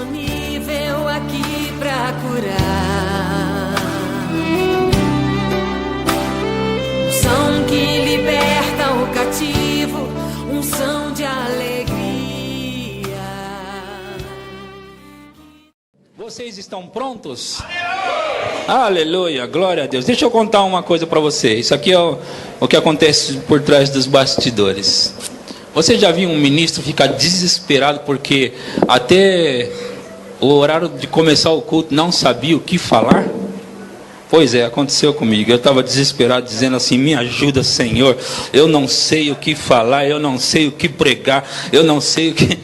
disponível aqui pra curar. Unção que liberta o cativo, unção de alegria. Vocês estão prontos? Aleluia, glória a Deus. Deixa eu contar uma coisa para você. Isso aqui é o que acontece por trás dos bastidores. Você já viu um ministro ficar desesperado porque até o horário de começar o culto não sabia o que falar? Pois é, aconteceu comigo. Eu estava desesperado, dizendo assim: me ajuda, Senhor. Eu não sei o que falar, eu não sei o que pregar, eu não sei o que...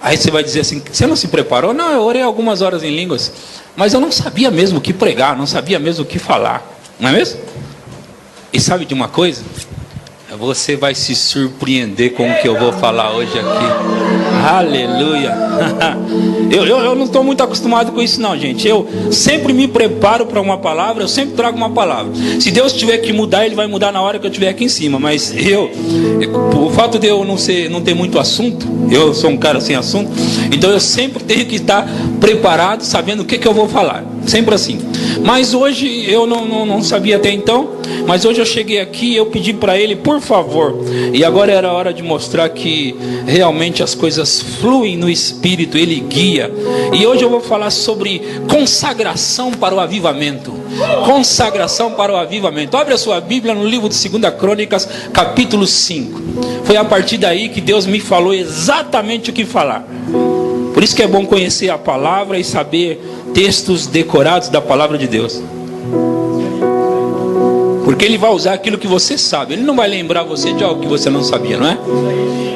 Aí você vai dizer assim: você não se preparou? Não, eu orei algumas horas em línguas, mas eu não sabia mesmo o que pregar, não sabia mesmo o que falar. Não é mesmo? E sabe de uma coisa? Você vai se surpreender com o que eu vou falar hoje aqui. Aleluia. Eu não estou muito acostumado com isso não, gente. Eu sempre me preparo para uma palavra, eu sempre trago uma palavra. Se Deus tiver que mudar, Ele vai mudar na hora que eu estiver aqui em cima. Mas o fato de eu não ter muito assunto, eu sou um cara sem assunto, então eu sempre tenho que estar preparado, sabendo o que eu vou falar. Sempre assim. Mas hoje eu não sabia até então. Mas hoje eu cheguei aqui e eu pedi para ele, por favor. E agora era a hora de mostrar que realmente as coisas fluem no Espírito, Ele guia. E hoje eu vou falar sobre consagração para o avivamento. Consagração para o avivamento. Abre a sua Bíblia no livro de 2 Crônicas, capítulo 5. Foi a partir daí que Deus me falou exatamente o que falar. Por isso que é bom conhecer a palavra e saber textos decorados da palavra de Deus. Porque Ele vai usar aquilo que você sabe. Ele não vai lembrar você de algo que você não sabia, não é?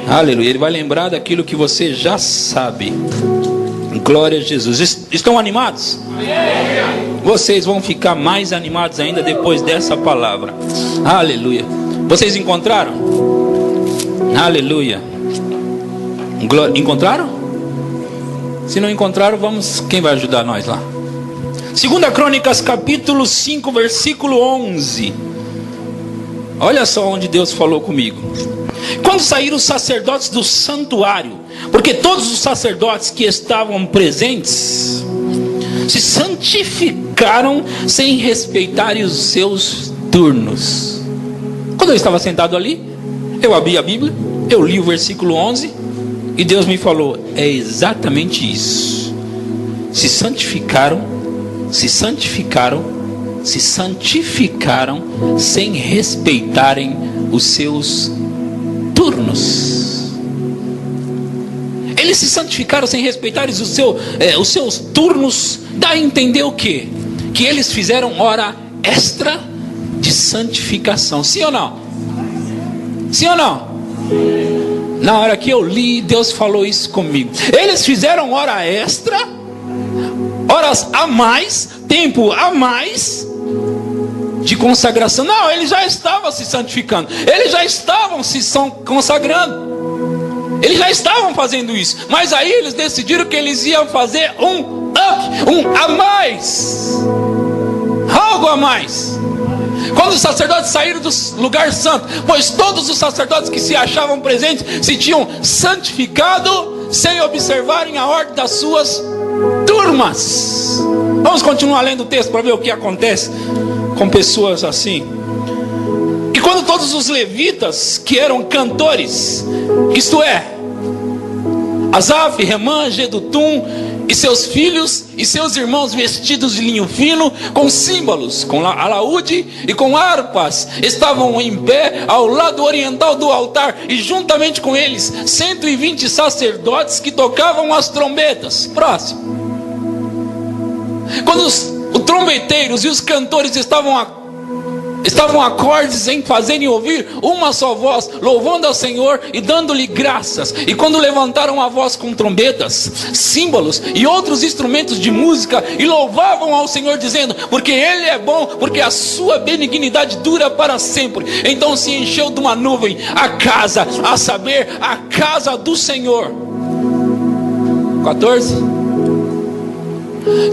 Aleluia. Ele vai lembrar daquilo que você já sabe. Glória a Jesus. Estão animados? Vocês vão ficar mais animados ainda depois dessa palavra. Aleluia. Vocês encontraram? Aleluia. Encontraram? Se não encontraram, vamos. Quem vai ajudar nós lá? 2 Crônicas capítulo 5, versículo 11. Olha só onde Deus falou comigo. Quando saíram os sacerdotes do santuário, porque todos os sacerdotes que estavam presentes se santificaram sem respeitarem os seus turnos. Quando eu estava sentado ali, eu abri a Bíblia, eu li o versículo 11 e Deus me falou: é exatamente isso. Se santificaram sem respeitarem os seus turnos. Eles se santificaram sem respeitarem os seus turnos. Dá a entender o quê? Que eles fizeram hora extra de santificação. Sim ou não? Sim ou não? Na hora que eu li, Deus falou isso comigo. Eles fizeram hora extra, horas a mais, tempo a mais de consagração. Não, eles já estavam se santificando, eles já estavam se consagrando, eles já estavam fazendo isso. Mas aí eles decidiram que eles iam fazer um a mais, algo a mais. Quando os sacerdotes saíram do lugar santo, pois todos os sacerdotes que se achavam presentes se tinham santificado sem observarem a ordem das suas turmas. Vamos continuar lendo o texto para ver o que acontece com pessoas assim. E quando todos os levitas que eram cantores, isto é, Asaf, Remã, Jedutum e seus filhos e seus irmãos vestidos de linho fino, com símbolos, com alaúde e com harpas, estavam em pé ao lado oriental do altar, e juntamente com eles 120 sacerdotes que tocavam as trombetas. Próximo. Quando os trombeteiros e os cantores estavam acordes em fazerem ouvir uma só voz, louvando ao Senhor e dando-lhe graças. E quando levantaram a voz com trombetas, símbolos e outros instrumentos de música, e louvavam ao Senhor, dizendo: porque Ele é bom, porque a sua benignidade dura para sempre. Então se encheu de uma nuvem a casa, a saber, a casa do Senhor. 14.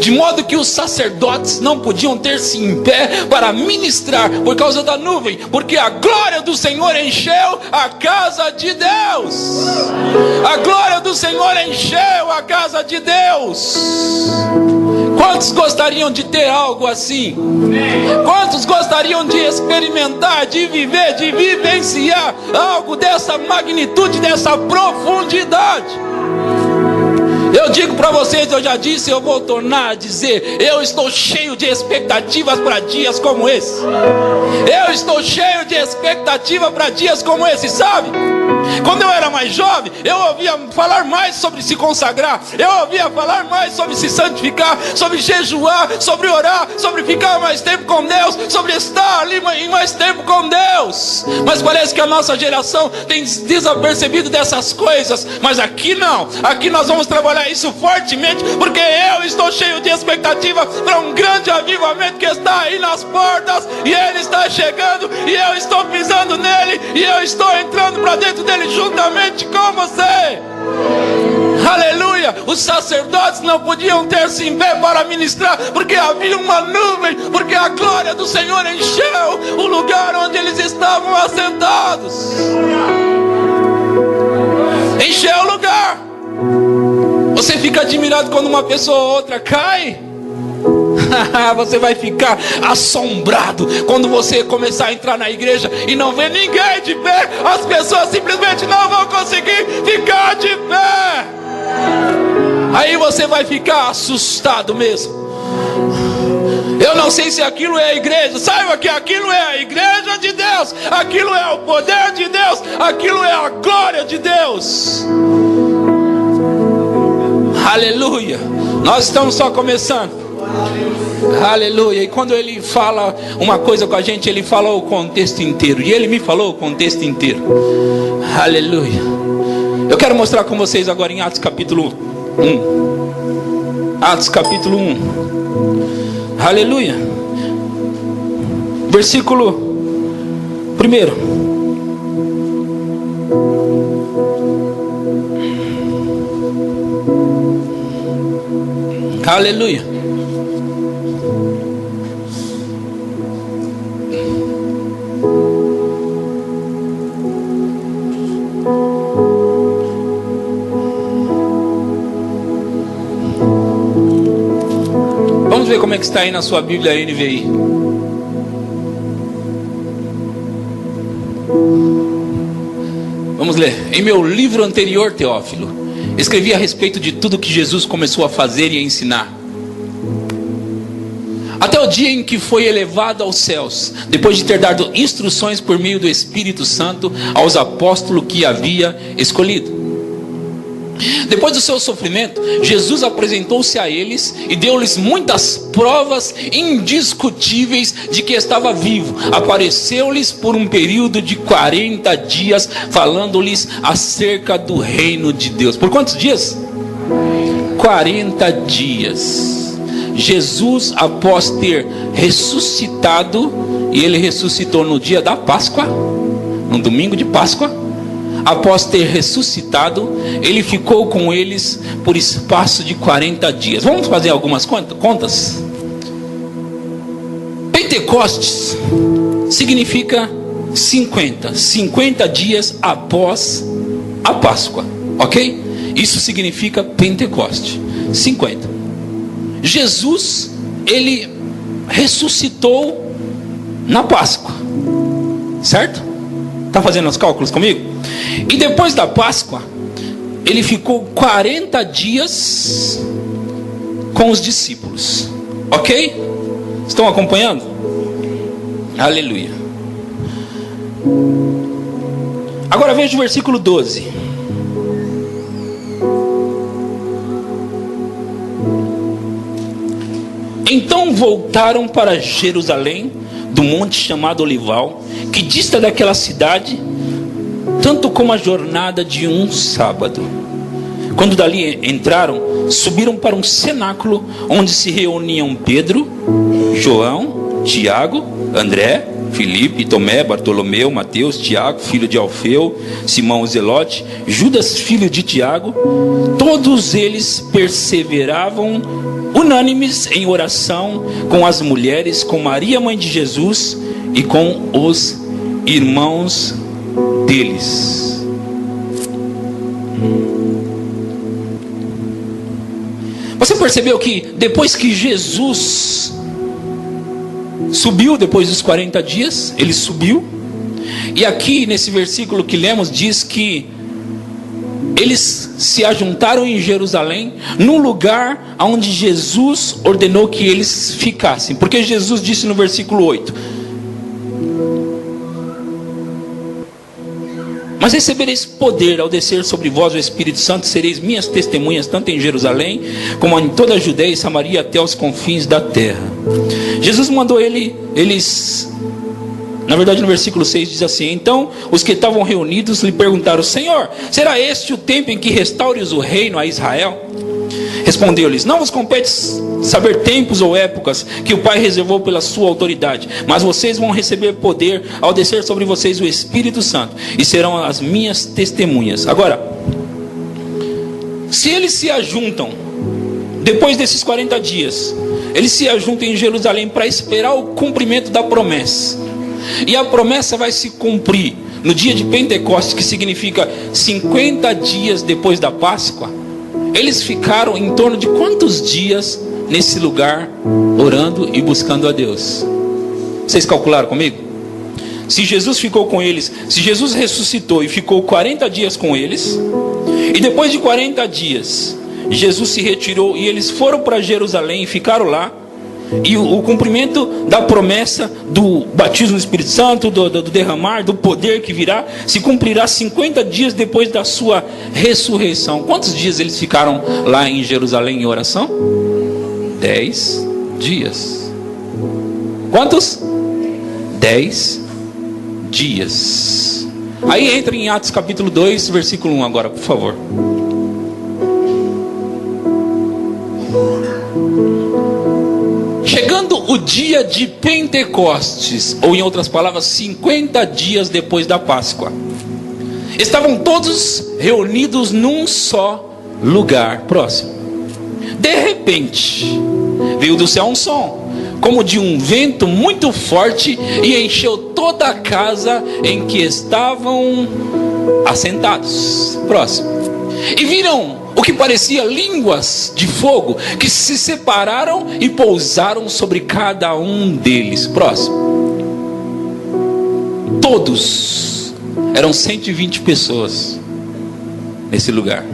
De modo que os sacerdotes não podiam ter-se em pé para ministrar por causa da nuvem, porque a glória do Senhor encheu a casa de Deus. A glória do Senhor encheu a casa de Deus. Quantos gostariam de ter algo assim? Quantos gostariam de experimentar, de viver, de vivenciar algo dessa magnitude, dessa profundidade? Eu digo para vocês, eu já disse, eu vou tornar a dizer, eu estou cheio de expectativas para dias como esse. Eu estou cheio de expectativa para dias como esse, sabe? Quando eu era mais jovem, eu ouvia falar mais sobre se consagrar, eu ouvia falar mais sobre se santificar, sobre jejuar, sobre orar, sobre ficar mais tempo com Deus, sobre estar ali mais tempo com Deus. Mas parece que a nossa geração tem desapercebido dessas coisas. Mas aqui não, aqui nós vamos trabalhar isso fortemente, porque eu estou cheio de expectativa para um grande avivamento que está aí nas portas, e ele está chegando, e eu estou pisando nele, e eu estou entrando para dentro dele juntamente com você. Aleluia. Os sacerdotes não podiam ter-se em pé para ministrar, porque havia uma nuvem, porque a glória do Senhor encheu o lugar onde eles estavam assentados. Encheu o lugar. Você fica admirado quando uma pessoa ou outra cai. Você vai ficar assombrado quando você começar a entrar na igreja e não ver ninguém de pé. As pessoas simplesmente não vão conseguir ficar de pé. Aí você vai ficar assustado mesmo. Eu não sei se aquilo é a igreja. Saiba que aquilo é a igreja de Deus. Aquilo é o poder de Deus. Aquilo é a glória de Deus. Aleluia. Nós estamos só começando. Aleluia. E quando ele fala uma coisa com a gente, ele fala o contexto inteiro. E ele me falou o contexto inteiro. Aleluia. Eu quero mostrar com vocês agora em Atos capítulo 1. Atos capítulo 1. Aleluia. Versículo 1. Aleluia. Vamos ver como é que está aí na sua Bíblia NVI. Vamos ler. Em meu livro anterior, Teófilo, escrevi a respeito de tudo que Jesus começou a fazer e a ensinar, até o dia em que foi elevado aos céus, depois de ter dado instruções por meio do Espírito Santo aos apóstolos que havia escolhido. Depois do seu sofrimento, Jesus apresentou-se a eles e deu-lhes muitas provas indiscutíveis de que estava vivo. Apareceu-lhes por um período de 40 dias, falando-lhes acerca do reino de Deus. Por quantos dias? 40 dias. Jesus, após ter ressuscitado, e ele ressuscitou no dia da Páscoa, no domingo de Páscoa. Após ter ressuscitado, ele ficou com eles por espaço de 40 dias. Vamos fazer algumas contas? Pentecostes significa 50 dias após a Páscoa, ok? Isso significa Pentecoste, 50. Jesus, ele ressuscitou na Páscoa, certo? Está fazendo os cálculos comigo? E depois da Páscoa, ele ficou 40 dias com os discípulos, ok? Estão acompanhando? Aleluia. Agora veja o versículo 12. Então voltaram para Jerusalém, do monte chamado Olival, que dista daquela cidade tanto como a jornada de um sábado. Quando dali entraram, subiram para um cenáculo onde se reuniam Pedro, João, Tiago, André, Filipe, Tomé, Bartolomeu, Mateus, Tiago, filho de Alfeu, Simão o Zelote, Judas, filho de Tiago. Todos eles perseveravam unânimes em oração com as mulheres, com Maria, mãe de Jesus, e com os irmãos deles. percebeu que depois que Jesus subiu, depois dos 40 dias, ele subiu. E aqui nesse versículo que lemos diz que eles se ajuntaram em Jerusalém, no lugar onde Jesus ordenou que eles ficassem. Porque Jesus disse no versículo 8: mas recebereis poder ao descer sobre vós o Espírito Santo, sereis minhas testemunhas, tanto em Jerusalém, como em toda a Judeia e Samaria, até os confins da terra. Jesus mandou eles... Na verdade, no versículo 6 diz assim: então os que estavam reunidos lhe perguntaram: Senhor, será este o tempo em que restaures o reino a Israel? Respondeu-lhes: não vos compete saber tempos ou épocas que o Pai reservou pela sua autoridade, mas vocês vão receber poder ao descer sobre vocês o Espírito Santo, e serão as minhas testemunhas. Agora, se eles se ajuntam, depois desses 40 dias, eles se ajuntam em Jerusalém para esperar o cumprimento da promessa, e a promessa vai se cumprir no dia de Pentecostes, que significa 50 dias depois da Páscoa. Eles ficaram em torno de quantos dias nesse lugar, orando e buscando a Deus? Vocês calcularam comigo? Se Jesus ficou com eles, se Jesus ressuscitou e ficou 40 dias com eles, e depois de 40 dias Jesus se retirou e eles foram para Jerusalém e ficaram lá, e o cumprimento da promessa do batismo do Espírito Santo, do derramar, do poder que virá, se cumprirá 50 dias depois da sua ressurreição. Quantos dias eles ficaram lá em Jerusalém em oração? 10 dias. Quantos? 10 dias. Aí entra em Atos capítulo 2, versículo 1 agora, por favor. Chegando o dia de Pentecostes, ou em outras palavras, 50 dias depois da Páscoa, estavam todos reunidos num só lugar próximo. De repente, veio do céu um som, como de um vento muito forte, e encheu toda a casa em que estavam assentados. Próximo. E viram o que parecia línguas de fogo, que se separaram e pousaram sobre cada um deles. Próximo. Todos, eram 120 pessoas nesse lugar.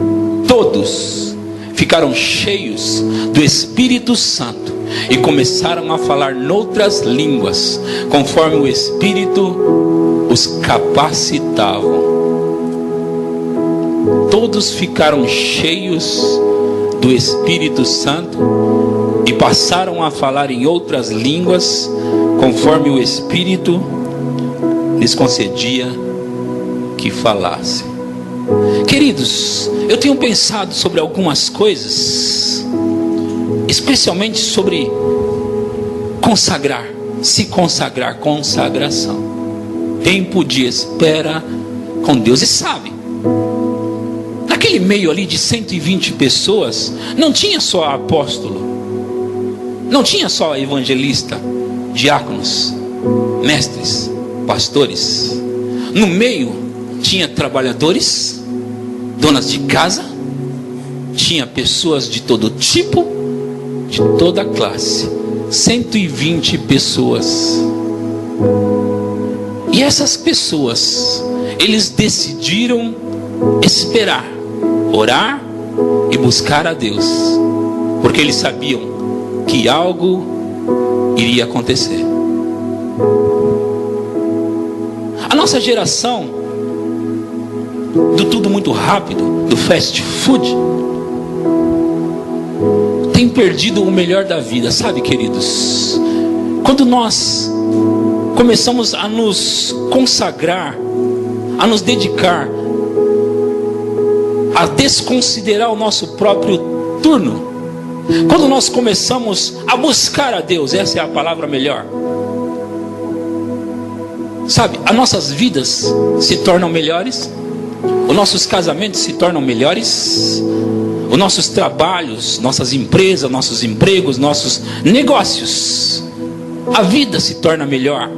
Todos ficaram cheios do Espírito Santo e começaram a falar noutras línguas, conforme o Espírito os capacitavam. Todos ficaram cheios do Espírito Santo e passaram a falar em outras línguas, conforme o Espírito lhes concedia que falassem. Queridos, eu tenho pensado sobre algumas coisas, especialmente sobre consagrar, se consagrar, consagração, tempo de espera com Deus. E sabe, naquele meio ali de 120 pessoas, não tinha só apóstolo, não tinha só evangelista, diáconos, mestres, pastores. No meio tinha trabalhadores, donas de casa, tinha pessoas de todo tipo, de toda classe. 120 pessoas. E essas pessoas, eles decidiram esperar, orar e buscar a Deus, porque eles sabiam que algo iria acontecer. A nossa geração do tudo muito rápido, do fast food, tem perdido o melhor da vida. Sabe, queridos, quando nós começamos a nos consagrar, a nos dedicar, a desconsiderar o nosso próprio turno, quando nós começamos a buscar a Deus, essa é a palavra melhor, sabe, as nossas vidas se tornam melhores, os nossos casamentos se tornam melhores, os nossos trabalhos, nossas empresas, nossos empregos, nossos negócios, a vida se torna melhor.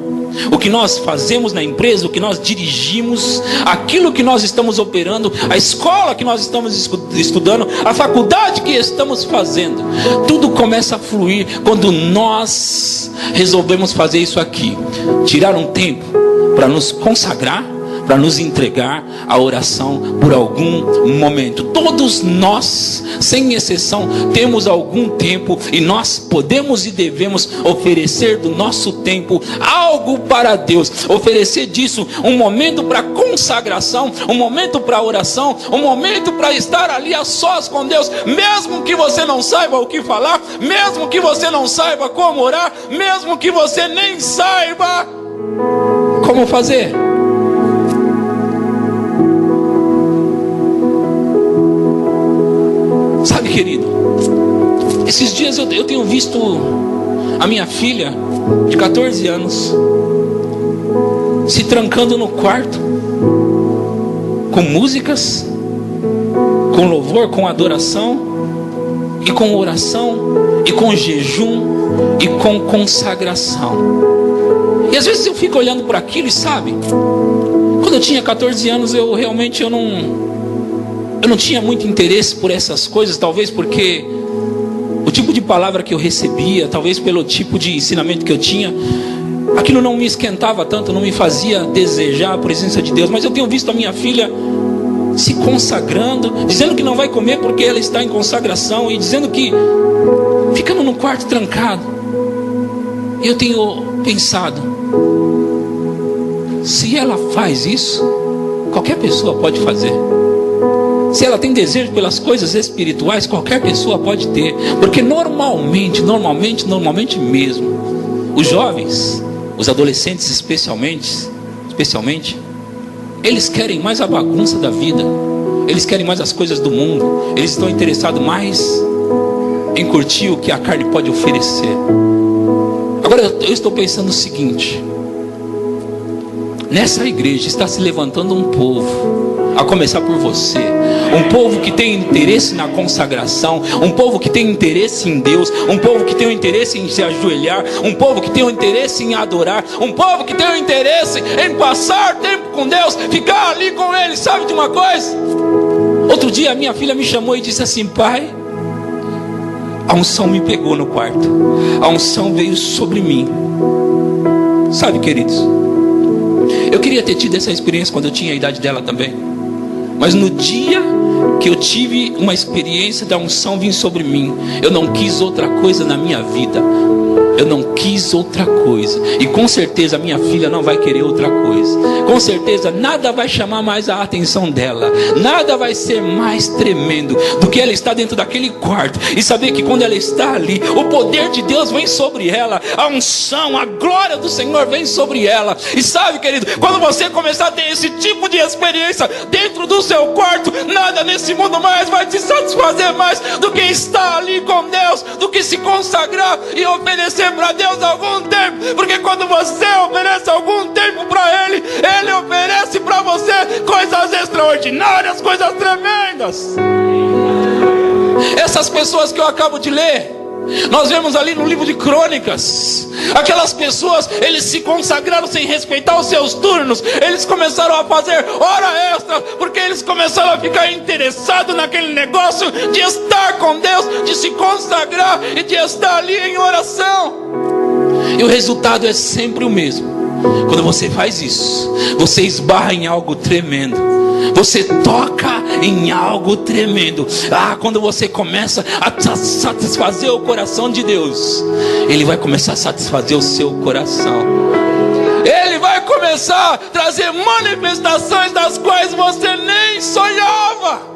o que nós fazemos na empresa, o que nós dirigimos, aquilo que nós estamos operando, a escola que nós estamos estudando, a faculdade que estamos fazendo, tudo começa a fluir quando nós resolvemos fazer isso aqui, tirar um tempo para nos consagrar, para nos entregar à oração por algum momento. Todos nós, sem exceção, temos algum tempo e nós podemos e devemos oferecer do nosso tempo algo para Deus, oferecer disso um momento para consagração, um momento para oração, um momento para estar ali a sós com Deus, mesmo que você não saiba o que falar, mesmo que você não saiba como orar, mesmo que você nem saiba como fazer. Sabe, querido, esses dias eu tenho visto a minha filha de 14 anos se trancando no quarto com músicas, com louvor, com adoração, e com oração, e com jejum, e com consagração. E às vezes eu fico olhando para aquilo e sabe, quando eu tinha 14 anos eu não tinha muito interesse por essas coisas, talvez porque o tipo de palavra que eu recebia, talvez pelo tipo de ensinamento que eu tinha, aquilo não me esquentava tanto, não me fazia desejar a presença de Deus. Mas eu tenho visto a minha filha se consagrando, dizendo que não vai comer porque ela está em consagração, e dizendo que ficando no quarto trancado. E eu tenho pensado, se ela faz isso, qualquer pessoa pode fazer. Se ela tem desejo pelas coisas espirituais, qualquer pessoa pode ter. Porque normalmente mesmo, os jovens, os adolescentes especialmente, eles querem mais a bagunça da vida, eles querem mais as coisas do mundo, eles estão interessados mais em curtir o que a carne pode oferecer. Agora eu estou pensando o seguinte: nessa igreja está se levantando um povo, a começar por você, um povo que tem interesse na consagração, um povo que tem interesse em Deus, um povo que tem o interesse em se ajoelhar, um povo que tem o interesse em adorar, um povo que tem o interesse em passar tempo com Deus, ficar ali com Ele. Sabe de uma coisa? Outro dia a minha filha me chamou e disse assim: pai, a unção me pegou no quarto, a unção veio sobre mim. Sabe, queridos, eu queria ter tido essa experiência quando eu tinha a idade dela também. Mas no dia que eu tive uma experiência da unção vir sobre mim, eu não quis outra coisa na minha vida. Eu não quis outra coisa. E com certeza minha filha não vai querer outra coisa. Com certeza nada vai chamar mais a atenção dela. Nada vai ser mais tremendo do que ela estar dentro daquele quarto e saber que quando ela está ali, o poder de Deus vem sobre ela, a unção, a glória do Senhor vem sobre ela. E sabe, querido, quando você começar a ter esse tipo de experiência dentro do seu quarto, nada nesse mundo mais vai te satisfazer mais do que estar ali com Deus, do que se consagrar e oferecer para Deus algum tempo. Porque quando você oferece algum tempo para Ele, Ele oferece para você coisas extraordinárias, coisas tremendas. Essas pessoas que eu acabo de ler, nós vemos ali no livro de Crônicas, aquelas pessoas, eles se consagraram sem respeitar os seus turnos. Eles começaram a fazer hora extra, porque eles começaram a ficar interessados naquele negócio de estar com Deus, de se consagrar e de estar ali em oração. E o resultado é sempre o mesmo. Quando você faz isso, você esbarra em algo tremendo, você toca em algo tremendo. Quando você começa a satisfazer o coração de Deus, Ele vai começar a satisfazer o seu coração. Ele vai começar a trazer manifestações das quais você nem sonhava.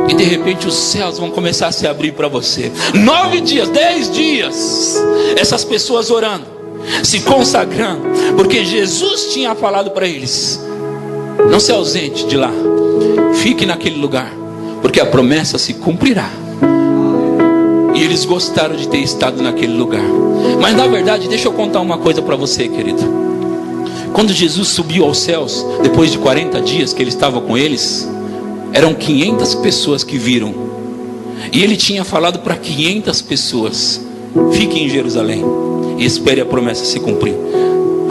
E de repente os céus vão começar a se abrir para você. 9 dias, 10 dias, essas pessoas orando, se consagrando, porque Jesus tinha falado para eles: não se ausente de lá, fique naquele lugar, porque a promessa se cumprirá. E eles gostaram de ter estado naquele lugar. Mas na verdade, deixa eu contar uma coisa para você, querido. Quando Jesus subiu aos céus, depois de 40 dias que ele estava com eles, eram 500 pessoas que viram. E ele tinha falado para 500 pessoas: fique em Jerusalém e espere a promessa se cumprir.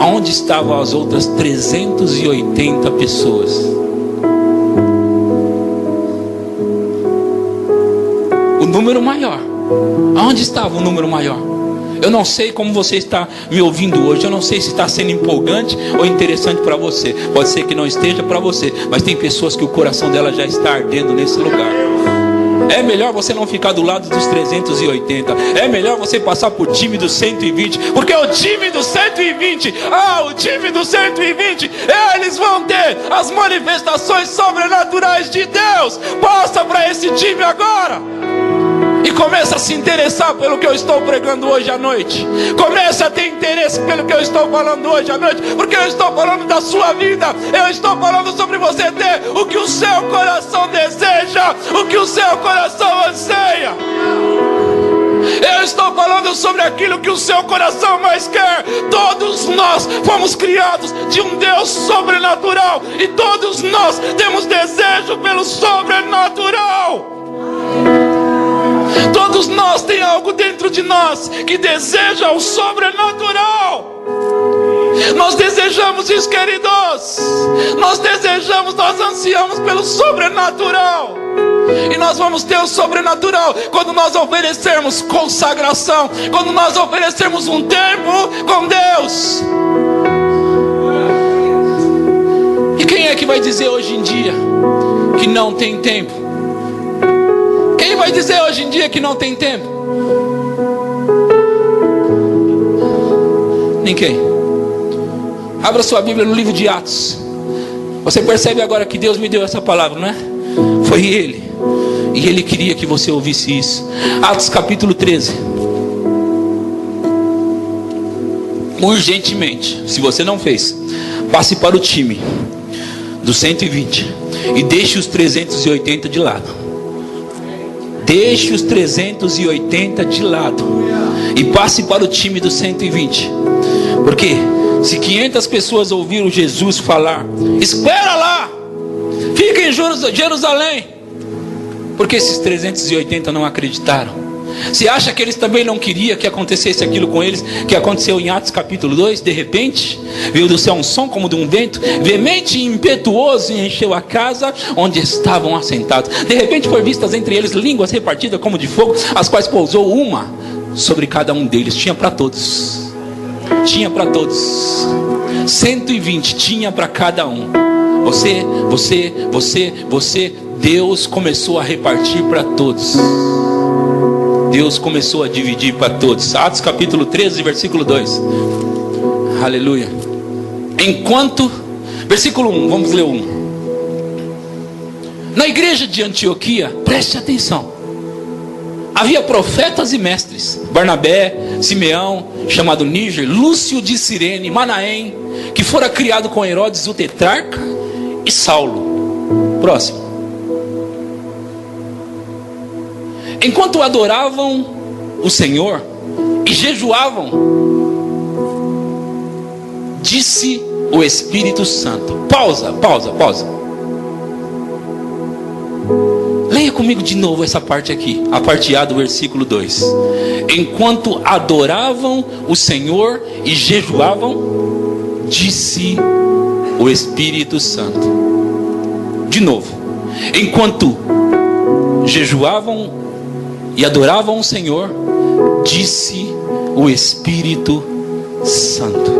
Aonde estavam as outras 380 pessoas? O número maior. Aonde estava o número maior? Eu não sei como você está me ouvindo hoje. Eu não sei se está sendo empolgante ou interessante para você. Pode ser que não esteja para você, mas tem pessoas que o coração dela já está ardendo nesse lugar. É melhor você não ficar do lado dos 380. É melhor você passar por time dos 120. Porque o time dos 120, o time dos 120, eles vão ter as manifestações sobrenaturais de Deus. Passa para esse time agora. E começa a se interessar pelo que eu estou pregando hoje à noite. Começa a ter interesse pelo que eu estou falando hoje à noite. Porque eu estou falando da sua vida. Eu estou falando sobre você ter o que o seu coração deseja, o que o seu coração anseia. Eu estou falando sobre aquilo que o seu coração mais quer. Todos nós fomos criados de um Deus sobrenatural. E todos nós temos desejo pelo sobrenatural. Todos nós tem algo dentro de nós que deseja o sobrenatural. Nós desejamos isso, queridos. Nós desejamos, nós ansiamos pelo sobrenatural. E nós vamos ter o sobrenatural quando nós oferecermos consagração, quando nós oferecermos um tempo com Deus. E quem é que vai dizer hoje em dia que não tem tempo? Quem vai dizer hoje em dia que não tem tempo? Ninguém. Abra sua Bíblia no livro de Atos. Você percebe agora que Deus me deu essa palavra, não é? Foi Ele. E Ele queria que você ouvisse isso. Atos capítulo 13. Urgentemente, se você não fez, passe para o time dos 120 e deixe os 380 de lado. Deixe os 380 de lado e passe para o time dos 120. Porque se 500 pessoas ouviram Jesus falar, espera lá, fica em Jerusalém. Porque esses 380 não acreditaram. Você acha que eles também não queriam que acontecesse aquilo com eles que aconteceu em Atos capítulo 2? De repente veio do céu um som como de um vento veemente e impetuoso, e encheu a casa onde estavam assentados. De repente foi vistas entre eles línguas repartidas como de fogo, as quais pousou uma sobre cada um deles. Tinha para todos. Tinha para todos. 120 tinha para cada um. Você. Deus começou a repartir para todos. Deus começou a dividir para todos. Atos capítulo 13, versículo 2. Aleluia. Enquanto, versículo 1, vamos ler 1. Na igreja de Antioquia, preste atenção, havia profetas e mestres: Barnabé, Simeão, chamado Níger, Lúcio de Cirene, Manaém, que fora criado com Herodes o tetrarca, e Saulo. Próximo. Enquanto adoravam o Senhor e jejuavam, disse o Espírito Santo. Pausa. Leia comigo de novo essa parte aqui, a parte A do versículo 2. Enquanto adoravam o Senhor e jejuavam, disse o Espírito Santo. De novo. Enquanto jejuavam e adoravam o Senhor, disse o Espírito Santo.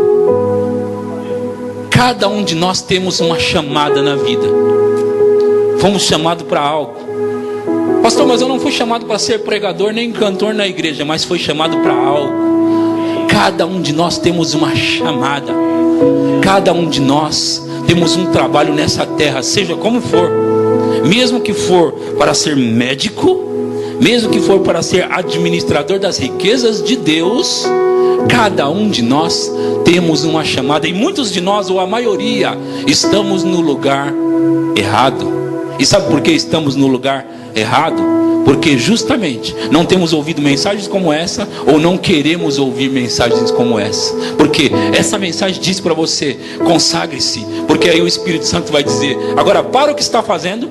Cada um de nós temos uma chamada na vida. Fomos chamados para algo. Pastor, mas eu não fui chamado para ser pregador nem cantor na igreja, mas fui chamado para algo. Cada um de nós temos uma chamada. Cada um de nós temos um trabalho nessa terra, seja como for. Mesmo que for para ser médico, mesmo que for para ser administrador das riquezas de Deus, cada um de nós temos uma chamada. E muitos de nós, ou a maioria, estamos no lugar errado. E sabe por que estamos no lugar errado? Porque justamente não temos ouvido mensagens como essa, ou não queremos ouvir mensagens como essa. Porque essa mensagem diz para você: consagre-se. Porque aí o Espírito Santo vai dizer: agora para o que está fazendo,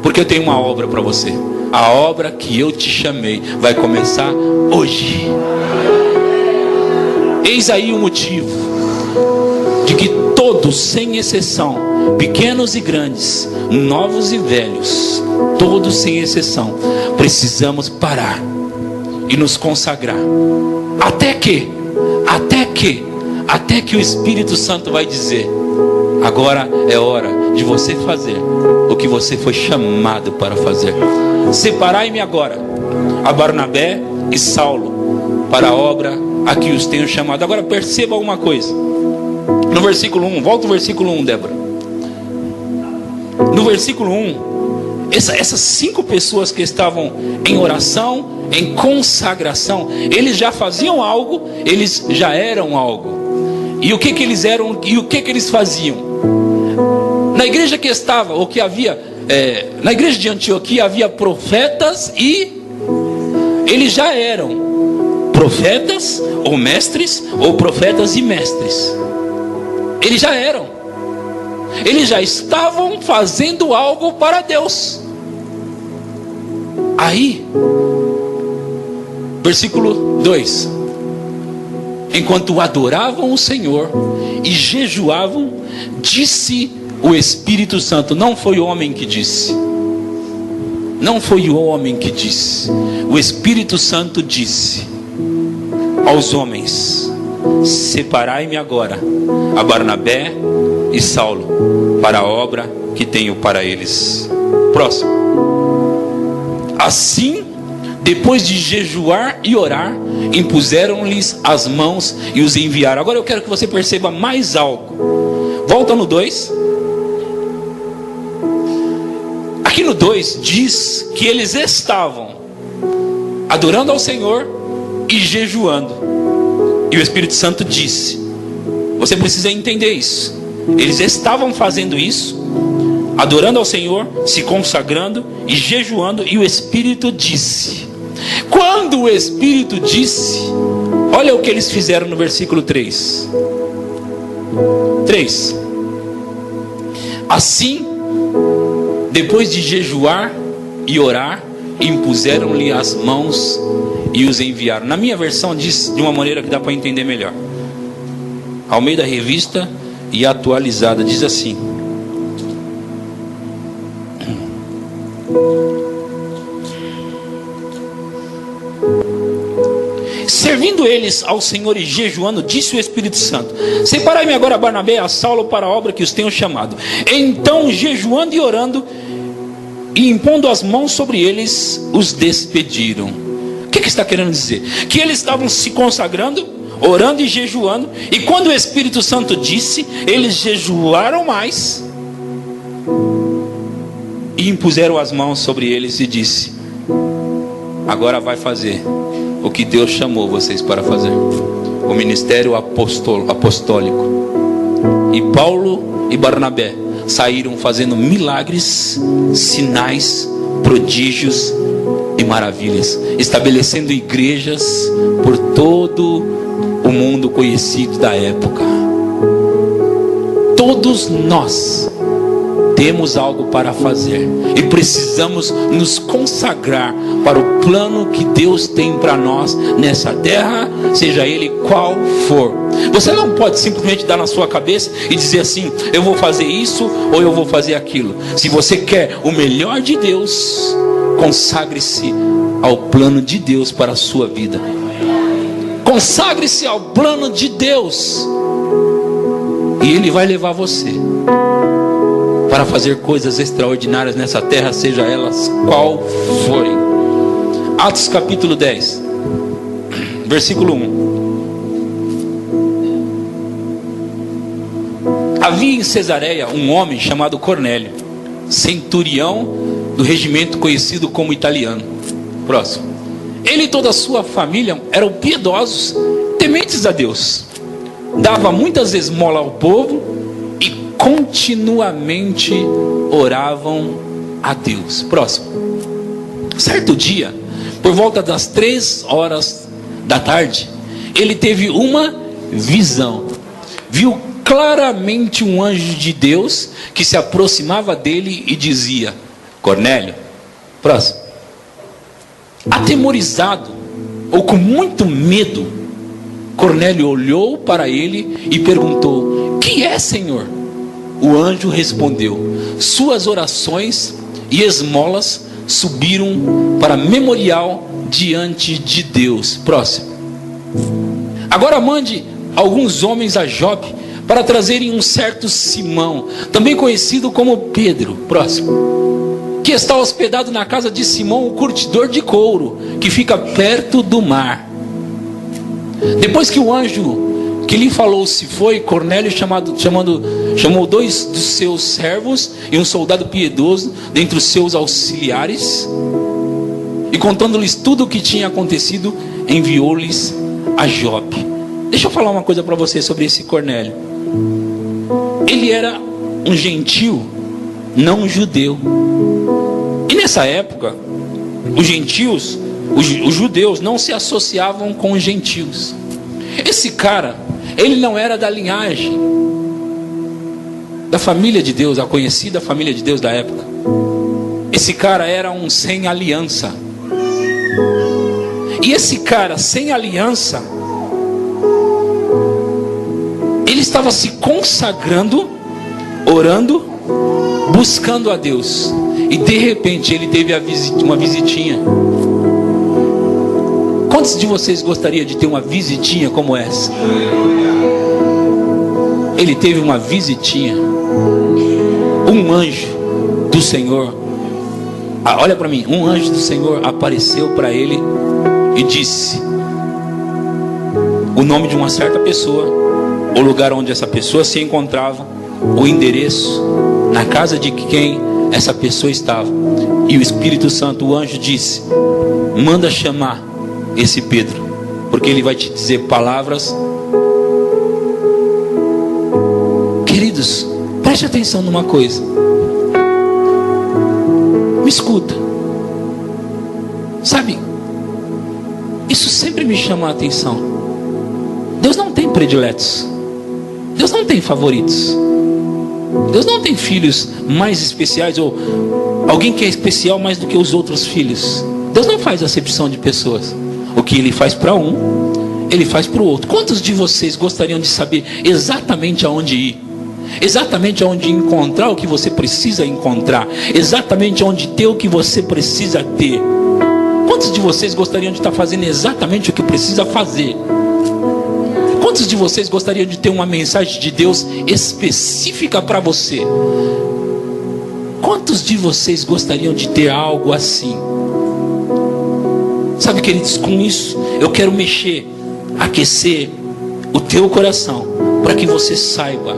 porque eu tenho uma obra para você. A obra que eu te chamei vai começar hoje. Eis aí o motivo de que todos, sem exceção, pequenos e grandes, novos e velhos, todos sem exceção, precisamos parar e nos consagrar. Até que o Espírito Santo vai dizer: agora é hora de você fazer o que você foi chamado para fazer. Separai-me agora a Barnabé e Saulo para a obra a que os tenho chamado. Agora perceba uma coisa. No versículo 1, volta ao versículo 1, Débora. No versículo 1, essas 5 pessoas que estavam em oração, em consagração, eles já faziam algo, eles já eram algo. E o que eles eram e o que eles faziam? Na igreja que estava, ou que havia, na igreja de Antioquia havia profetas, e eles já eram profetas ou mestres, ou profetas e mestres. Eles já eram. Eles já estavam fazendo algo para Deus. Aí, versículo 2: enquanto adoravam o Senhor e jejuavam, disse o Espírito Santo. Não foi o homem que disse. Não foi o homem que disse. O Espírito Santo disse aos homens: separai-me agora a Barnabé e Saulo para a obra que tenho para eles. Próximo. Assim, depois de jejuar e orar, impuseram-lhes as mãos e os enviaram. Agora eu quero que você perceba mais algo. Volta no 2. Aqui no 2 diz que eles estavam adorando ao Senhor e jejuando. E o Espírito Santo disse: você precisa entender isso. Eles estavam fazendo isso, adorando ao Senhor, se consagrando e jejuando. E o Espírito disse. Quando o Espírito disse, olha o que eles fizeram no versículo 3. Assim, depois de jejuar e orar, impuseram-lhe as mãos e os enviaram. Na minha versão diz de uma maneira que dá para entender melhor. Almeida Revista e Atualizada diz assim: servindo eles ao Senhor e jejuando, disse o Espírito Santo: separai-me agora a Barnabé e a Saulo para a obra que os tenho chamado. Então, jejuando e orando e impondo as mãos sobre eles, os despediram. O que está querendo dizer? Que eles estavam se consagrando, orando e jejuando, e quando o Espírito Santo disse, eles jejuaram mais e impuseram as mãos sobre eles e disse: agora vai fazer o que Deus chamou vocês para fazer, o ministério apostólico. E Paulo e Barnabé saíram fazendo milagres, sinais, prodígios e maravilhas, estabelecendo igrejas por todo o mundo conhecido da época. Todos nós temos algo para fazer e precisamos nos consagrar para o plano que Deus tem para nós nessa terra, seja ele qual for. Você não pode simplesmente dar na sua cabeça e dizer assim: eu vou fazer isso ou eu vou fazer aquilo. Se você quer o melhor de Deus, consagre-se ao plano de Deus para a sua vida. Consagre-se ao plano de Deus, e Ele vai levar você para fazer coisas extraordinárias nessa terra, seja elas qual forem. Atos capítulo 10, versículo 1. Havia em Cesareia um homem chamado Cornélio, centurião do regimento conhecido como italiano. Próximo. Ele e toda a sua família eram piedosos, tementes a Deus. Dava muitas esmolas ao povo e continuamente oravam a Deus. Próximo. Certo dia, por volta das 3 horas da tarde, ele teve uma visão. Viu claramente um anjo de Deus que se aproximava dele e dizia: Cornélio. Próximo. Atemorizado ou com muito medo, Cornélio olhou para ele e perguntou: que é, Senhor? O anjo respondeu: suas orações e esmolas subiram para memorial diante de Deus. Próximo. Agora mande alguns homens a Jope para trazerem um certo Simão, também conhecido como Pedro. Próximo. Que está hospedado na casa de Simão, o curtidor de couro, que fica perto do mar. Depois que o anjo que lhe falou se foi, Cornélio chamou 2 dos seus servos e um soldado piedoso dentre os seus auxiliares, e contando-lhes tudo o que tinha acontecido, enviou-lhes a Jope. Deixa eu falar uma coisa para você sobre esse Cornélio. Ele era um gentio, não um judeu. E nessa época, os gentios, os judeus não se associavam com os gentios. Esse cara, ele não era da linhagem da família de Deus, a conhecida família de Deus da época. Esse cara era um sem aliança. E esse cara sem aliança, ele estava se consagrando, orando, buscando a Deus. E de repente ele teve uma visitinha. Quantos de vocês gostariam de ter uma visitinha como essa? Ele teve uma visitinha. Um anjo do Senhor, olha para mim, um anjo do Senhor apareceu para ele e disse o nome de uma certa pessoa, o lugar onde essa pessoa se encontrava, o endereço, na casa de quem essa pessoa estava. E o Espírito Santo, o anjo, disse: manda chamar esse Pedro, porque ele vai te dizer palavras. Queridos, preste atenção numa coisa, me escuta. Sabe, isso sempre me chama a atenção. Deus não tem prediletos, Deus não tem favoritos, Deus não tem filhos mais especiais, ou alguém que é especial mais do que os outros filhos. Deus não faz acepção de pessoas. O que Ele faz para um, Ele faz para o outro. Quantos de vocês gostariam de saber exatamente aonde ir? Exatamente aonde encontrar o que você precisa encontrar? Exatamente aonde ter o que você precisa ter? Quantos de vocês gostariam de estar fazendo exatamente o que precisa fazer? Quantos de vocês gostariam de ter uma mensagem de Deus específica para você? Quantos de vocês gostariam de ter algo assim? Sabe, queridos, com isso eu quero mexer, aquecer o teu coração, para que você saiba,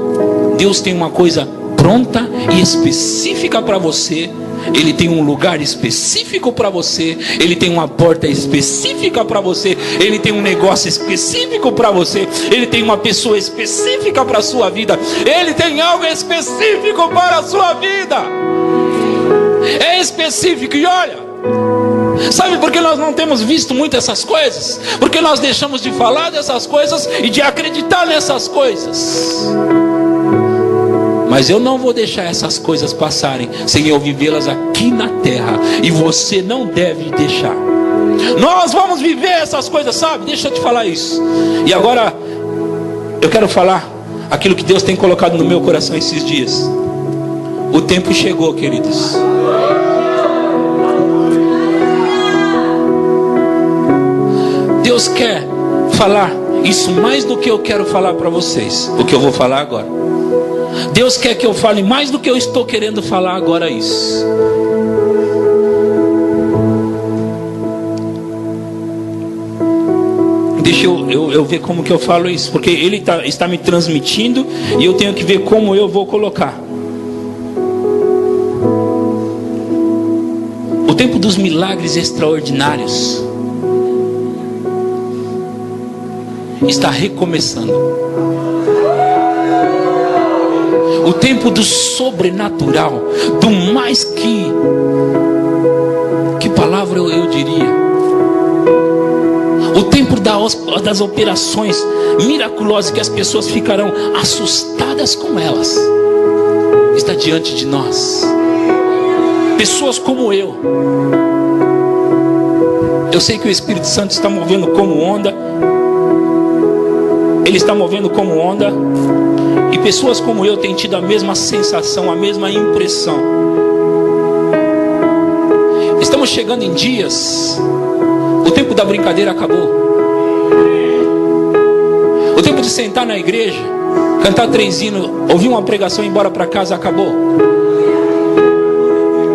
Deus tem uma coisa pronta e específica para você. Ele tem um lugar específico para você. Ele tem uma porta específica para você. Ele tem um negócio específico para você. Ele tem uma pessoa específica para a sua vida. Ele tem algo específico para a sua vida. É específico. E olha, sabe por que nós não temos visto muito essas coisas? Porque nós deixamos de falar dessas coisas e de acreditar nessas coisas. Mas eu não vou deixar essas coisas passarem sem eu vivê-las aqui na terra. E você não deve deixar. Nós vamos viver essas coisas, sabe? Deixa eu te falar isso. E agora eu quero falar aquilo que Deus tem colocado no meu coração esses dias. O tempo chegou, queridos. Deus quer falar isso mais do que eu quero falar para vocês, o que eu vou falar agora. Deus quer que eu fale mais do que eu estou querendo falar agora isso. Deixa eu ver como que eu falo isso, porque Ele está me transmitindo e eu tenho que ver como eu vou colocar. O tempo dos milagres extraordinários está recomeçando. O tempo do sobrenatural, do mais que palavra eu diria? O tempo das operações miraculosas que as pessoas ficarão assustadas com elas, está diante de nós. Pessoas como eu sei que o Espírito Santo está movendo como onda. Ele está movendo como onda. E pessoas como eu têm tido a mesma sensação, a mesma impressão. Estamos chegando em dias. O tempo da brincadeira acabou. O tempo de sentar na igreja, cantar 3 hinos, ouvir uma pregação e ir embora para casa acabou.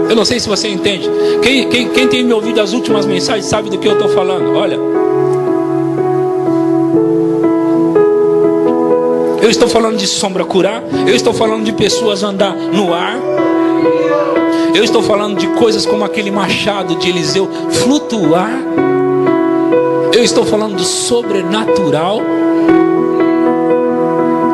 Eu não sei se você entende. Quem tem me ouvido as últimas mensagens sabe do que eu estou falando. Olha, eu estou falando de sombra curar. Eu estou falando de pessoas andar no ar. Eu estou falando de coisas como aquele machado de Eliseu flutuar. Eu estou falando do sobrenatural.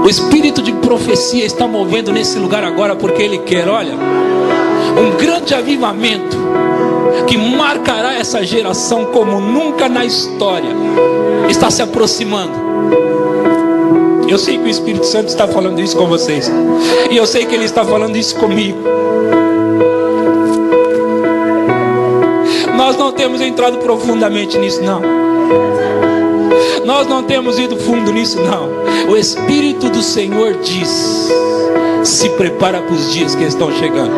O espírito de profecia está movendo nesse lugar agora, porque Ele quer, olha, um grande avivamento que marcará essa geração como nunca na história. Está se aproximando. Eu sei que o Espírito Santo está falando isso com vocês, e eu sei que Ele está falando isso comigo. Nós não temos entrado profundamente nisso, não. Nós não temos ido fundo nisso, não. O Espírito do Senhor diz: se prepara para os dias que estão chegando.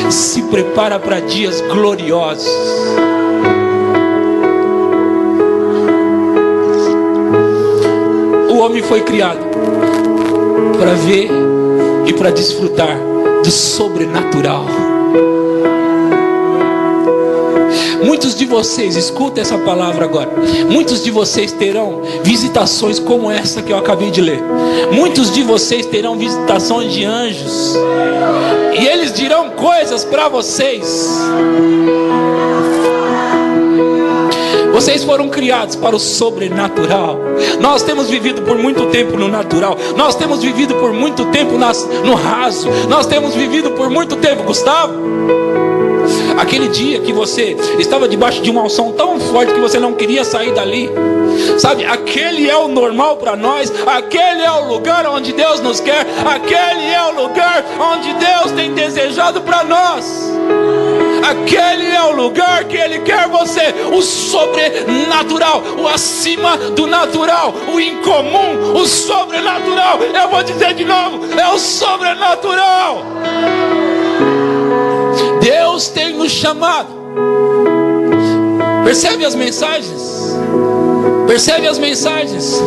Se prepara para dias gloriosos. O homem foi criado para ver e para desfrutar do sobrenatural. Muitos de vocês, escuta essa palavra agora. Muitos de vocês terão visitações como essa que eu acabei de ler. Muitos de vocês terão visitações de anjos, e eles dirão coisas para vocês. Vocês foram criados para o sobrenatural. Nós temos vivido por muito tempo no natural. Nós temos vivido por muito tempo no raso. Nós temos vivido por muito tempo, Gustavo. Aquele dia que você estava debaixo de uma unção tão forte que você não queria sair dali. Sabe, aquele é o normal para nós. Aquele é o lugar onde Deus nos quer. Aquele é o lugar onde Deus tem desejado para nós. Aquele é o lugar que Ele quer você. O sobrenatural, o acima do natural, o incomum, o sobrenatural. Eu vou dizer de novo, é o sobrenatural. Deus tem nos chamado. Percebe as mensagens? Percebe as mensagens?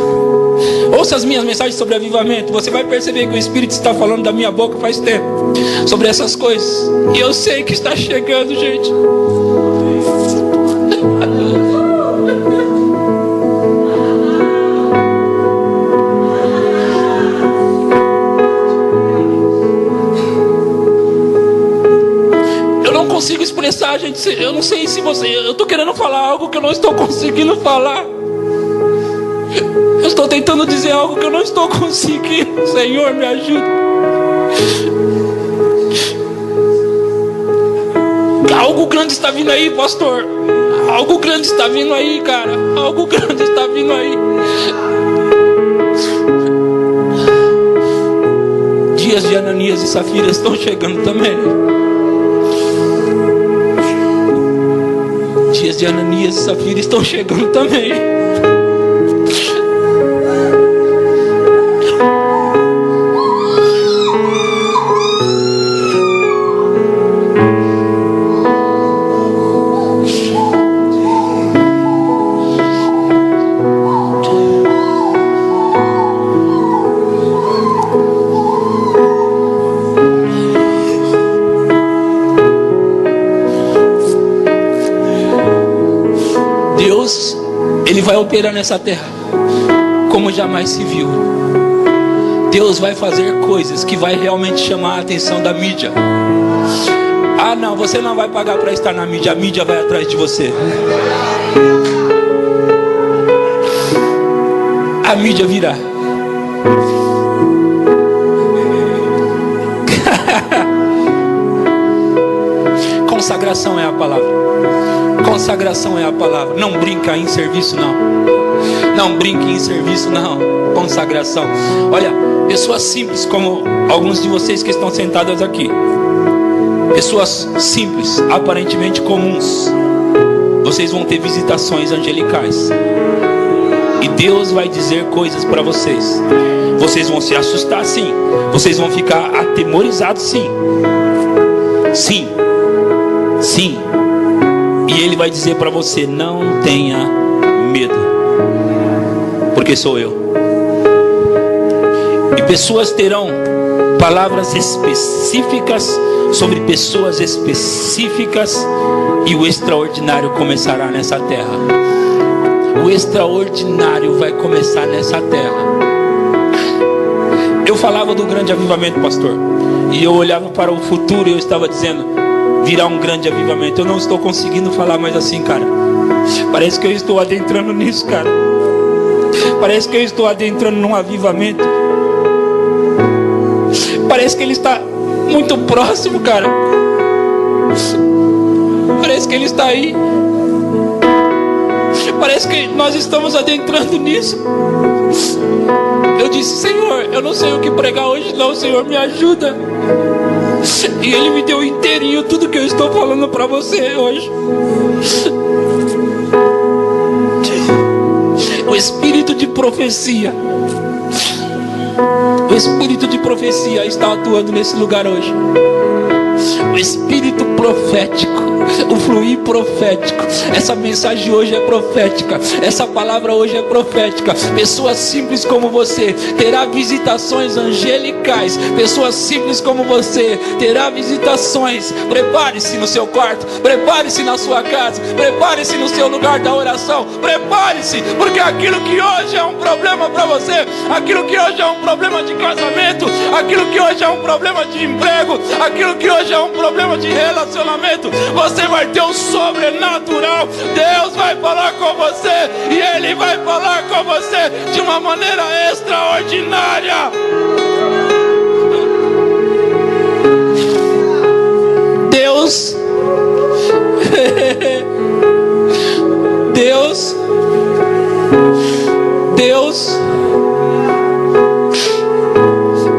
Ouça as minhas mensagens sobre avivamento. Você vai perceber que o Espírito está falando da minha boca faz tempo sobre essas coisas. E eu sei que está chegando, gente. Eu não consigo expressar, gente. Eu não sei se você... Eu estou querendo falar algo que eu não estou conseguindo falar. Eu estou tentando dizer algo que eu não estou conseguindo. Senhor, me ajuda. Algo grande está vindo aí, pastor. Algo grande está vindo aí, cara. Algo grande está vindo aí. Dias de Ananias e Safira estão chegando também. Dias de Ananias e Safira estão chegando também. Ele vai operar nessa terra como jamais se viu. Deus vai fazer coisas que vai realmente chamar a atenção da mídia. Ah não, você não vai pagar para estar na mídia. A mídia vai atrás de você. A mídia virá. Consagração é a palavra. Consagração é a palavra. Não brinca em serviço, não. Não brinque em serviço, não. Consagração. Olha, pessoas simples como alguns de vocês que estão sentados aqui. Pessoas simples, aparentemente comuns. Vocês vão ter visitações angelicais. E Deus vai dizer coisas para vocês. Vocês vão se assustar, sim. Vocês vão ficar atemorizados, sim. Sim. Sim. E Ele vai dizer para você: não tenha medo, porque sou eu. E pessoas terão palavras específicas sobre pessoas específicas, e o extraordinário começará nessa terra. O extraordinário vai começar nessa terra. Eu falava do grande avivamento, pastor, e eu olhava para o futuro e eu estava dizendo: virá um grande avivamento. Eu não estou conseguindo falar mais assim, cara. Parece que eu estou adentrando nisso, cara. Parece que eu estou adentrando num avivamento. Parece que ele está muito próximo, cara. Parece que ele está aí. Parece que nós estamos adentrando nisso. Eu disse: Senhor, eu não sei o que pregar hoje não, Senhor, me ajuda. E Ele me deu inteirinho tudo que eu estou falando para você hoje. O espírito de profecia, o espírito de profecia está atuando nesse lugar hoje. O espírito profético, o fluir profético. Essa mensagem hoje é profética. Essa palavra hoje é profética. Pessoas simples como você terá visitações angelicais. Pessoas simples como você terá visitações. Prepare-se no seu quarto, prepare-se na sua casa, prepare-se no seu lugar da oração. Prepare-se, porque aquilo que hoje é um problema para você, aquilo que hoje é um problema de casamento, aquilo que hoje é um problema de emprego, aquilo que hoje é um problema de relacionamento, você vai ter um sobrenatural. Deus vai falar com você, e Ele vai falar com você de uma maneira extraordinária. Deus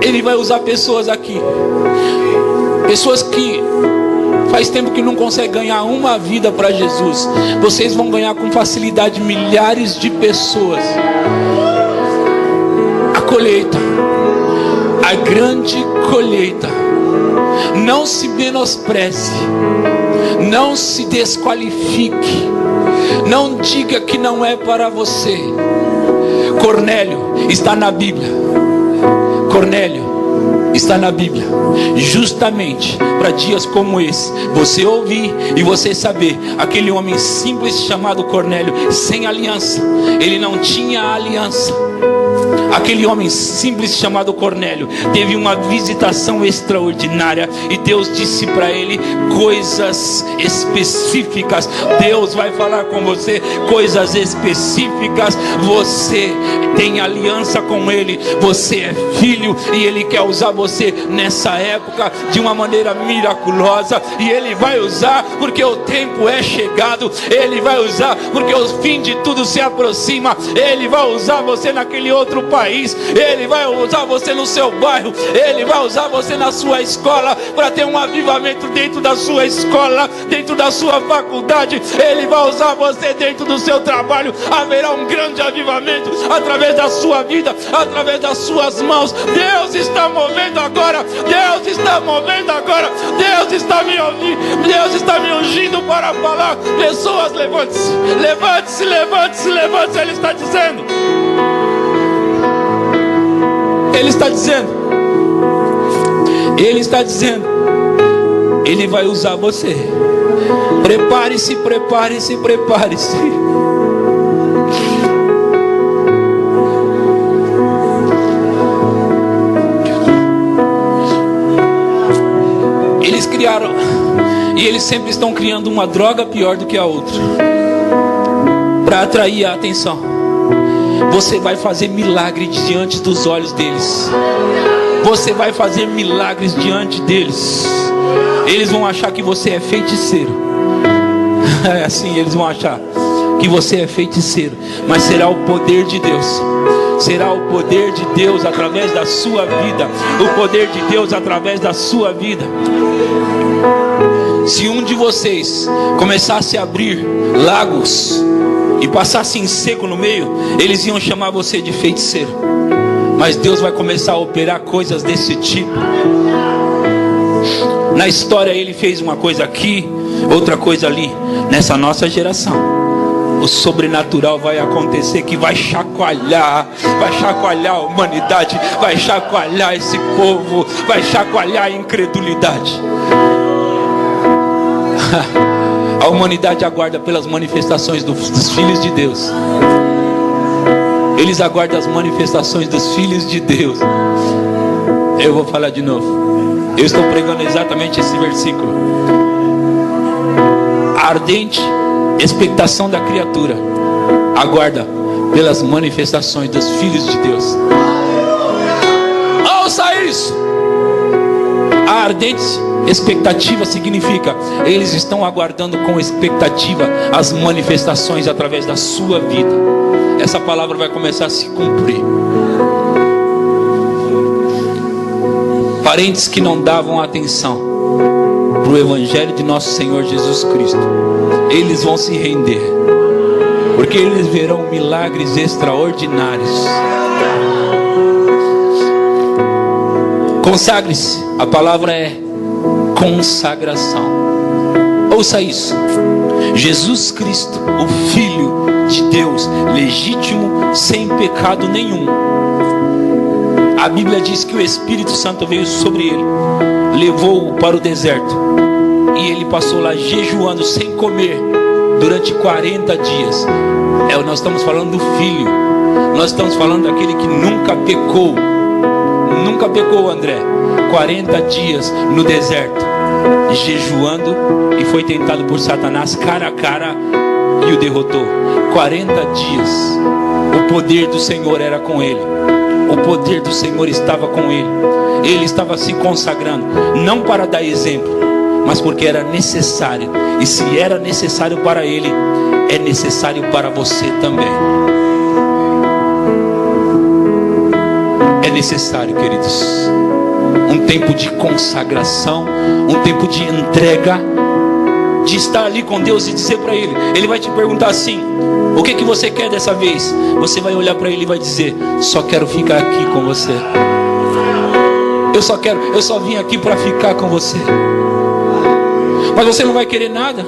Ele vai usar pessoas aqui, pessoas que faz tempo que não conseguem ganhar uma vida para Jesus. Vocês vão ganhar com facilidade milhares de pessoas. A colheita, a grande colheita. Não se menospreze, não se desqualifique, não diga que não é para você. Cornélio está na Bíblia. Cornélio está na Bíblia, justamente para dias como esse, você ouvir e você saber. Aquele homem simples chamado Cornélio, sem aliança, ele não tinha aliança. Aquele homem simples chamado Cornélio teve uma visitação extraordinária, e Deus disse para ele coisas específicas. Deus vai falar com você coisas específicas. Você tem aliança com Ele, você é filho, e Ele quer usar você nessa época de uma maneira miraculosa. E Ele vai usar porque o tempo é chegado. Ele vai usar porque o fim de tudo se aproxima. Ele vai usar você naquele outro país. Ele vai usar você no seu bairro. Ele vai usar você na sua escola, para ter um avivamento dentro da sua escola, dentro da sua faculdade. Ele vai usar você dentro do seu trabalho. Haverá um grande avivamento através da sua vida, através das suas mãos. Deus está movendo agora. Deus está movendo agora. Deus está me ouvindo. Deus está me ungindo para falar. Pessoas, levante-se, levante-se, levante-se, levante-se. Ele está dizendo. Ele está dizendo. Ele está dizendo. Ele vai usar você. Prepare-se, prepare-se, prepare-se. Eles criaram, e eles sempre estão criando uma droga pior do que a outra, para atrair a atenção. Você vai fazer milagre diante dos olhos deles. Você vai fazer milagres diante deles. Eles vão achar que você é feiticeiro. É assim, eles vão achar que você é feiticeiro. Mas será o poder de Deus. Será o poder de Deus através da sua vida. O poder de Deus através da sua vida. Se um de vocês começasse a abrir lagos e passasse em seco no meio, eles iam chamar você de feiticeiro. Mas Deus vai começar a operar coisas desse tipo. Na história Ele fez uma coisa aqui, outra coisa ali. Nessa nossa geração, o sobrenatural vai acontecer, que vai chacoalhar a humanidade, vai chacoalhar esse povo, vai chacoalhar a incredulidade. A humanidade aguarda pelas manifestações dos filhos de Deus. Eles aguardam as manifestações dos filhos de Deus. Eu vou falar de novo. Eu estou pregando exatamente esse versículo. A ardente expectação da criatura aguarda pelas manifestações dos filhos de Deus. Ouça isso. A ardente expectativa significa eles estão aguardando com expectativa as manifestações através da sua vida. Essa palavra vai começar a se cumprir. Parentes que não davam atenção para o Evangelho de nosso Senhor Jesus Cristo, eles vão se render, porque eles verão milagres extraordinários. Consagre-se. A palavra é consagração. Ouça isso. Jesus Cristo, o Filho de Deus, legítimo, sem pecado nenhum. A Bíblia diz que o Espírito Santo veio sobre ele, levou-o para o deserto, e ele passou lá jejuando sem comer durante 40 dias. Nós estamos falando do Filho. Nós estamos falando daquele que nunca pecou. Nunca pecou, André. 40 dias no deserto, jejuando, e foi tentado por Satanás cara a cara e o derrotou. 40 dias. O poder do Senhor era com ele. O poder do Senhor estava com ele. Ele estava se consagrando, não para dar exemplo, mas porque era necessário. E se era necessário para ele, é necessário para você também. É necessário, queridos, um tempo de consagração, um tempo de entrega, de estar ali com Deus e dizer para Ele. Ele vai te perguntar assim: o que você quer dessa vez? Você vai olhar para Ele e vai dizer: só quero ficar aqui com você. Eu só vim aqui para ficar com você. Mas você não vai querer nada?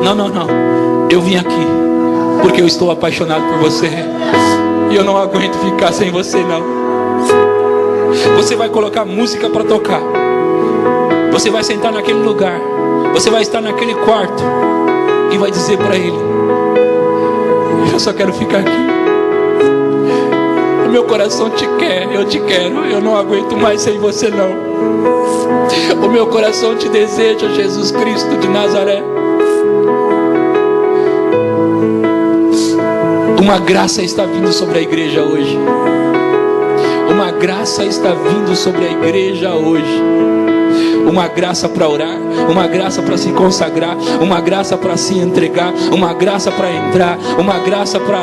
Não. Eu vim aqui porque eu estou apaixonado por você. E eu não aguento ficar sem você, não. Você vai colocar música para tocar. Você vai sentar naquele lugar. Você vai estar naquele quarto e vai dizer para Ele: eu só quero ficar aqui. O meu coração te quer, eu te quero. Eu não aguento mais sem você, não. O meu coração te deseja, Jesus Cristo de Nazaré. Uma graça está vindo sobre a igreja hoje. Uma graça está vindo sobre a igreja hoje. Uma graça para orar, uma graça para se consagrar, uma graça para se entregar, uma graça para entrar, uma graça para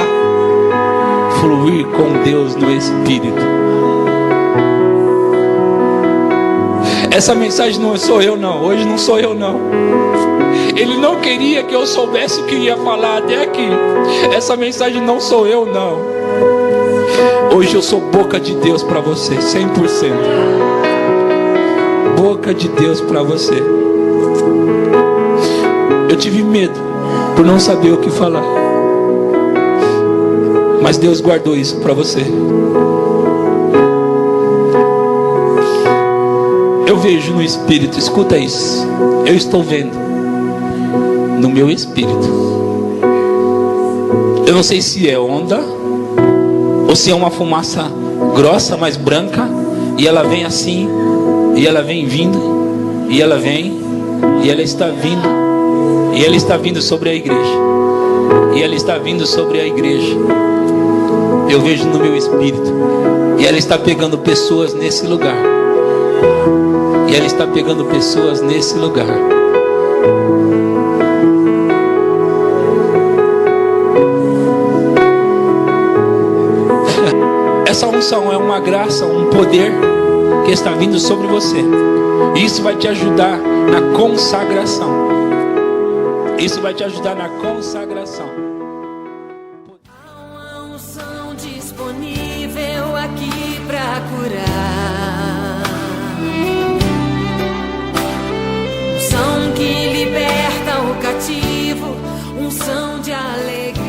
fluir com Deus no Espírito. Essa mensagem não sou eu, não. Hoje não sou eu, não. Ele não queria que eu soubesse o que ia falar até aqui. Essa mensagem não sou eu, não. Hoje eu sou boca de Deus para você, 100%. Boca de Deus para você. Eu tive medo por não saber o que falar, mas Deus guardou isso para você. Eu vejo no Espírito, escuta isso. Eu estou vendo no meu Espírito. Eu não sei se é onda ou se é uma fumaça grossa, mais branca, e ela vem assim, e ela vem vindo, e ela vem, e ela está vindo, e ela está vindo sobre a igreja, e ela está vindo sobre a igreja. Eu vejo no meu Espírito, e ela está pegando pessoas nesse lugar, e ela está pegando pessoas nesse lugar. Essa unção é uma graça, um poder que está vindo sobre você. Isso vai te ajudar na consagração. Isso vai te ajudar na consagração. pra curar. Unção que liberta o cativo, unção de alegria.